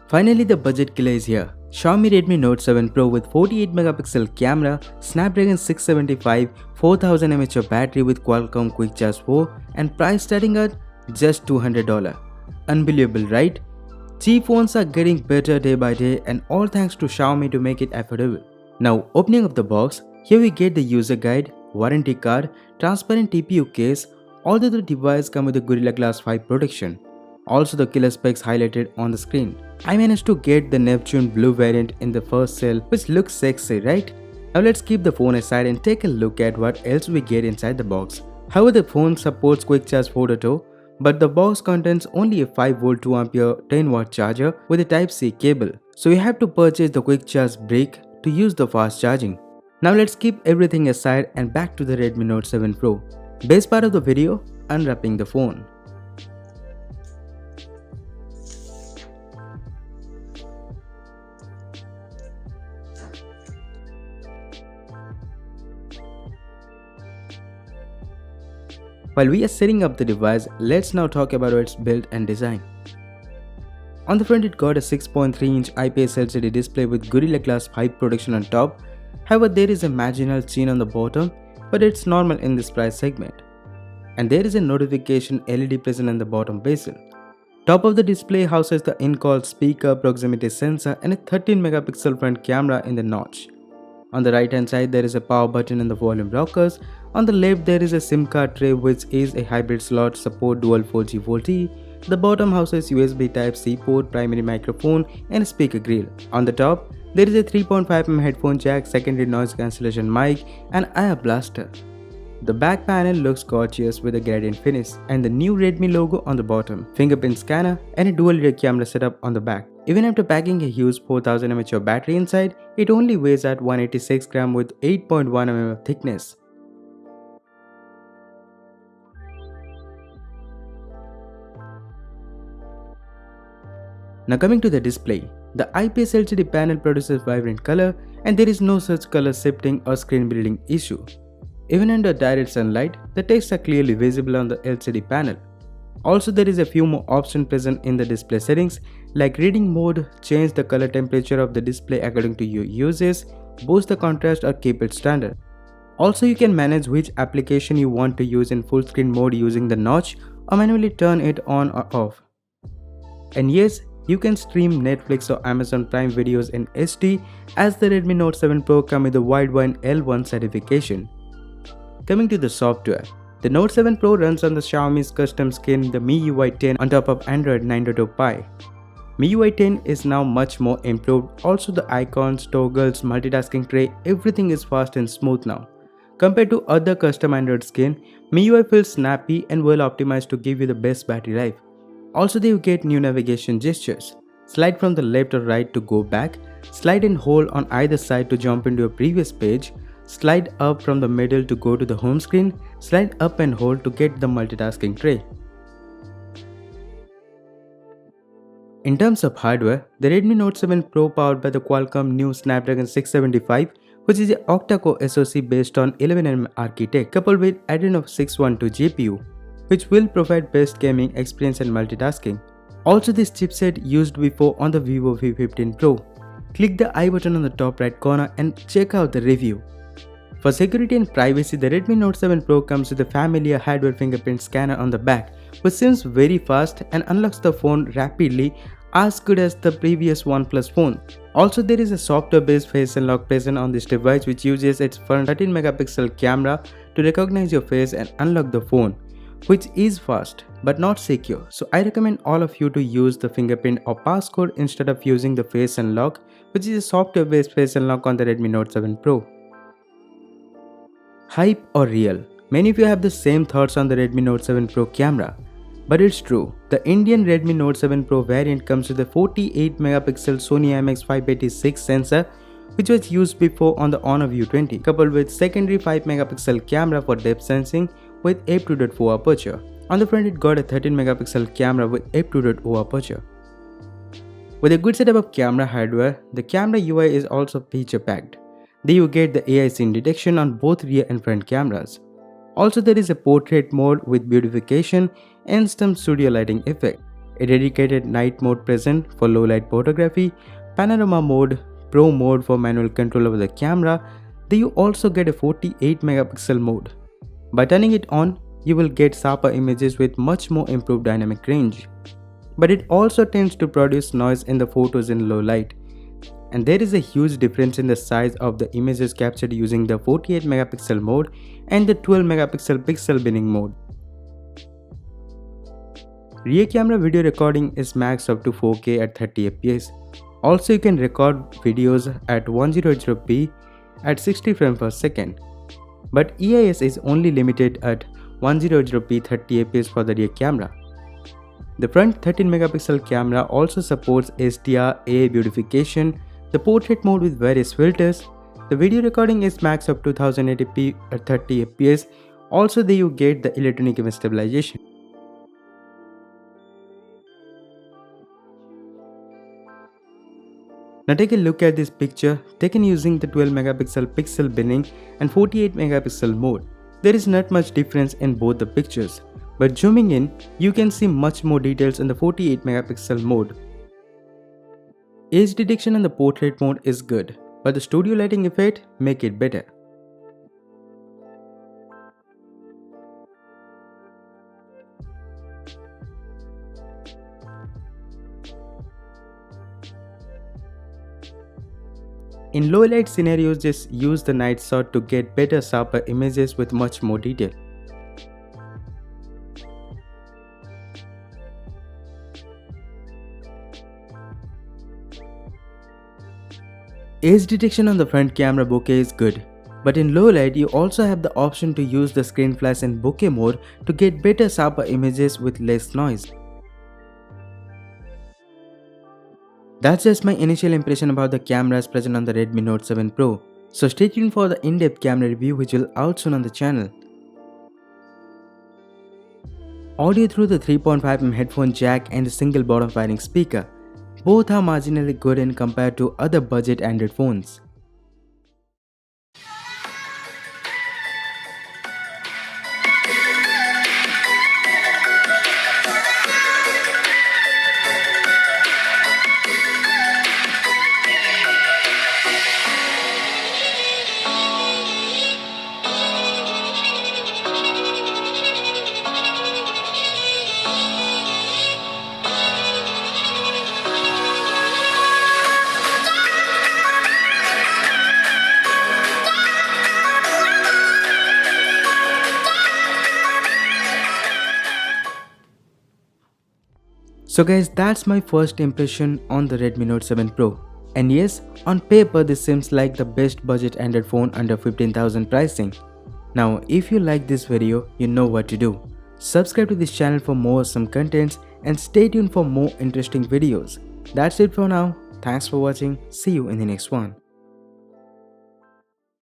Finally, the budget killer is here. Xiaomi Redmi Note 7 Pro with 48 megapixel camera, Snapdragon 675, 4000 mAh battery with Qualcomm Quickcharge 4 and price starting at just $200. Unbelievable, right? Cheap phones are getting better day by day and all thanks to Xiaomi to make it affordable. Now opening up the box, here we get the user guide, warranty card, transparent TPU case. All the devices come with a Gorilla Glass 5 protection. Also the killer specs highlighted on the screen. I managed to get the Neptune Blue variant in the first sale, which looks sexy, right? Now let's keep the phone aside and take a look at what else we get inside the box. However, the phone supports Quick Charge 4.0, but the box contains only a 5V 2A 10W charger with a Type-C cable. So you have to purchase the Quick Charge brick to use the fast charging. Now let's keep everything aside and back to the Redmi Note 7 Pro. Best part of the video, unwrapping the phone. While we are setting up the device, let's now talk about its build and design. On the front, it got a 6.3-inch IPS LCD display with Gorilla Glass 5 protection on top. However, there is a marginal chin on the bottom, but it's normal in this price segment. And there is a notification LED present in the bottom bezel. Top of the display houses the in-call speaker, proximity sensor and a 13 megapixel front camera in the notch. On the right hand side, there is a power button and the volume rockers. On the left, there is a SIM card tray which is a hybrid slot, support dual 4G VoLTE. The bottom houses USB Type-C port, primary microphone and a speaker grill. On the top, there is a 3.5mm headphone jack, secondary noise cancellation mic and air blaster. The back panel looks gorgeous with a gradient finish and the new Redmi logo on the bottom, fingerprint scanner and a dual rear camera setup on the back. Even after packing a huge 4000 mAh battery inside, it only weighs at 186 grams with 8.1 mm of thickness. Now coming to the display, the IPS LCD panel produces vibrant color and there is no such color shifting or screen bleeding issue. Even under direct sunlight, the text are clearly visible on the LCD panel. Also, there is a few more options present in the display settings like reading mode, change the color temperature of the display according to your uses, boost the contrast or keep it standard. Also, you can manage which application you want to use in full screen mode using the notch or manually turn it on or off. And yes, you can stream Netflix or Amazon Prime videos in HD as the Redmi Note 7 Pro comes with the Widevine L1 certification. Coming to the software, the Note 7 Pro runs on the Xiaomi's custom skin, the MiUi 10 on top of Android 9.0 Pie. MiUi 10 is now much more improved, also the icons, toggles, multitasking tray, everything is fast and smooth now. Compared to other custom Android skin, MiUi feels snappy and well optimized to give you the best battery life. Also, you get new navigation gestures. Slide from the left or right to go back, slide and hold on either side to jump into a previous page, slide up from the middle to go to the home screen, slide up and hold to get the multitasking tray. In terms of hardware, the Redmi Note 7 Pro powered by the Qualcomm new Snapdragon 675, which is an octa-core SoC based on 11nm architecture coupled with Adreno 612 GPU, which will provide best gaming experience and multitasking. Also, this chipset used before on the Vivo V15 Pro. Click the I button on the top right corner and check out the review. For security and privacy, the Redmi Note 7 Pro comes with a familiar hardware fingerprint scanner on the back, which seems very fast and unlocks the phone rapidly, as good as the previous OnePlus phone. Also, there is a software-based face unlock present on this device which uses its front 13 megapixel camera to recognize your face and unlock the phone, which is fast but not secure. So I recommend all of you to use the fingerprint or passcode instead of using the face unlock, which is a software-based face unlock on the Redmi Note 7 Pro. Hype or real? Many of you have the same thoughts on the Redmi Note 7 Pro camera. But it's true, the Indian Redmi Note 7 Pro variant comes with a 48 megapixel Sony IMX586 sensor which was used before on the Honor View 20, coupled with secondary 5 megapixel camera for depth sensing with f2.4 aperture. On the front, it got a 13 megapixel camera with f2.0 aperture. With a good setup of camera hardware, the camera UI is also feature packed. There you get the AI scene detection on both rear and front cameras. Also, there is a portrait mode with beautification and some studio lighting effect. a dedicated night mode present for low light photography, panorama mode, pro mode for manual control over the camera. Then you also get a 48 megapixel mode. By turning it on, you will get sharper images with much more improved dynamic range. But it also tends to produce noise in the photos in low light. And there is a huge difference in the size of the images captured using the 48 megapixel mode and the 12 megapixel pixel binning mode. Rear camera video recording is maxed up to 4K at 30 fps. Also, you can record videos at 100p at 60 frames per second. But EIS is only limited at 100p 30 fps for the rear camera. The front 13 megapixel camera also supports HDR AI beautification, the portrait mode with various filters. The video recording is maxed up to 1080p at 30 fps. Also, there you get the electronic image stabilization. Now take a look at this picture taken using the 12 megapixel pixel binning and 48 megapixel mode. There is not much difference in both the pictures, but zooming in, you can see much more details in the 48 megapixel mode. Edge detection in the portrait mode is good, but the studio lighting effect make it better. In low light scenarios, just use the night shot to get better sharper images with much more detail. Edge detection on the front camera bokeh is good, but in low light you also have the option to use the screen flash in bokeh mode to get better sharper images with less noise. That's just my initial impression about the cameras present on the Redmi Note 7 Pro. So stay tuned for the in-depth camera review which will out soon on the channel. Audio through the 3.5mm headphone jack and a single bottom firing speaker. Both are marginally good in compared to other budget Android phones. So guys, that's my first impression on the Redmi Note 7 Pro. And yes, on paper this seems like the best budget Android phone under 15,000 pricing. Now if you like this video, you know what to do. Subscribe to this channel for more awesome contents and stay tuned for more interesting videos. That's it for now. Thanks for watching. See you in the next one.